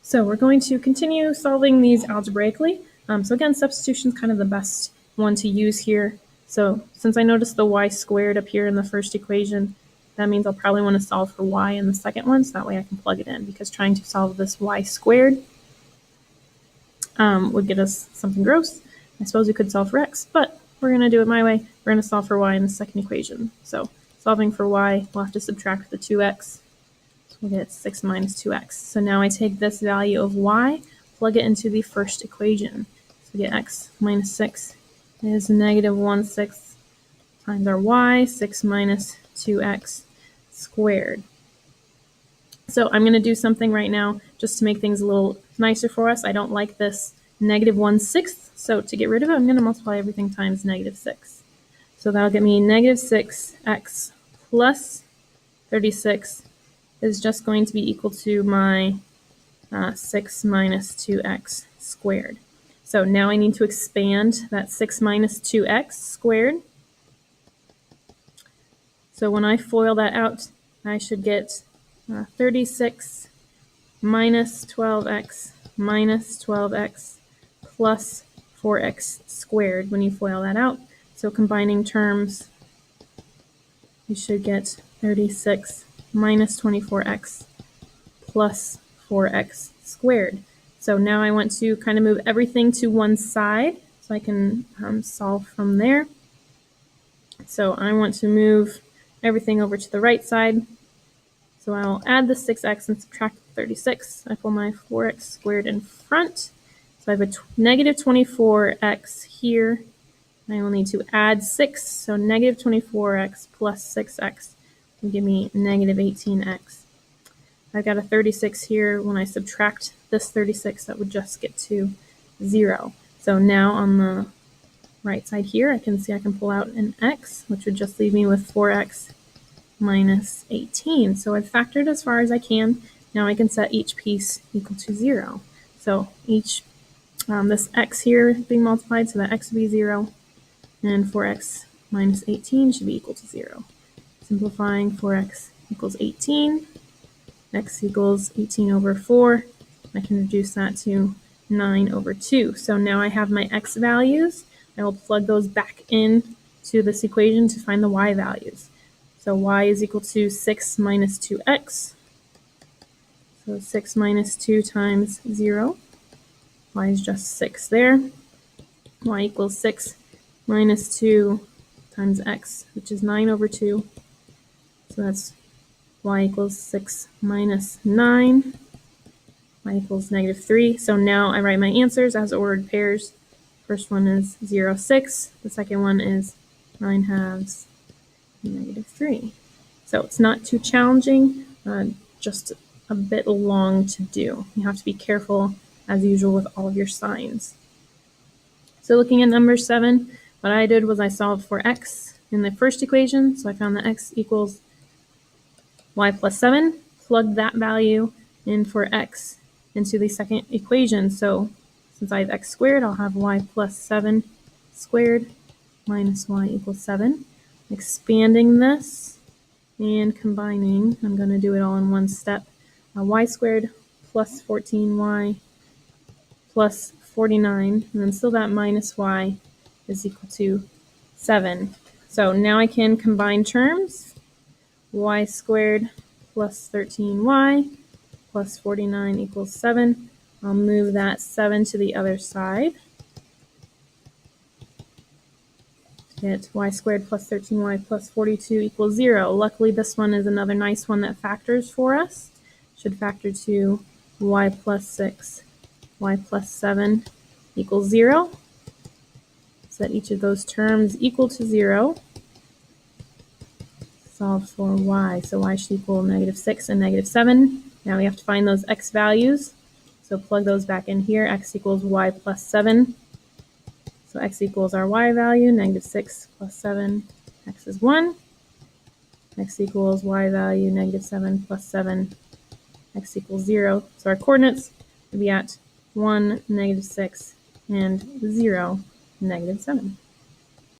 So we're going to continue solving these algebraically. So again, substitution is kind of the best one to use here. So since I noticed the y squared up here in the first equation, that means I'll probably want to solve for y in the second one, so that way I can plug it in, because trying to solve this y squared would get us something gross. I suppose we could solve for x, but we're going to do it my way. We're going to solve for y in the second equation. So solving for y, we'll have to subtract the 2x. We'll get 6 minus 2x. So now I take this value of y, plug it into the first equation. So we get x minus 6 is negative 1/6 times our y, 6 minus 2x squared. So I'm going to do something right now just to make things a little nicer for us. I don't like this negative 1/6, so to get rid of it, I'm going to multiply everything times negative 6. So that'll get me negative 6x plus 36 is just going to be equal to my 6 minus 2x squared. So now I need to expand that 6 minus 2x squared. So when I FOIL that out, I should get 36 minus 12x minus 12x plus 4x squared when you FOIL that out. So combining terms, you should get 36 minus 24x plus 4x squared. So now I want to kind of move everything to one side so I can solve from there. So I want to move everything over to the right side. So I'll add the 6x and subtract 36. I pull my 4x squared in front. So I have a negative 24x here. I will need to add 6. So negative 24x plus 6x will give me negative 18x. I've got a 36 here. When I subtract this 36, that would just get to 0. So now on the right side here, I can see I can pull out an x, which would just leave me with 4x minus 18. So I've factored as far as I can. Now I can set each piece equal to 0. So each this x here being multiplied, so that x would be 0, and 4x minus 18 should be equal to 0. Simplifying, 4x equals 18. X equals 18 over 4. I can reduce that to 9 over 2. So now I have my x values. I will plug those back in to this equation to find the y values. So y is equal to 6 minus 2x. So 6 minus 2 times 0. Y is just 6 there. Y equals 6 minus 2 times x, which is 9 over 2. So that's y equals 6 minus 9. Y equals negative 3. So now I write my answers as ordered pairs. First one is 0, 6. The second one is 9 halves, negative 3. So it's not too challenging, just a bit long to do. You have to be careful, as usual, with all of your signs. So looking at number 7, what I did was I solved for x in the first equation. So I found that x equals y plus 7, plug that value in for x into the second equation. So since I have x squared, I'll have y plus 7 squared minus y equals 7. Expanding this and combining, I'm going to do it all in one step. Y squared plus 14y plus 49, and then still that minus y is equal to 7. So now I can combine terms. Y squared plus 13y plus 49 equals 7. I'll move that 7 to the other side. Get y squared plus 13y plus 42 equals 0. Luckily, this one is another nice one that factors for us. Should factor to y plus 6, y plus 7 equals 0. Set each of those terms equal to 0. Solve for y. So y should equal negative 6 and negative 7. Now we have to find those x values. So plug those back in here. X equals y plus 7. So x equals our y value, negative 6 plus 7. X is 1. X equals y value, negative 7 plus 7. X equals 0. So our coordinates would be at 1, negative 6, and 0, negative 7.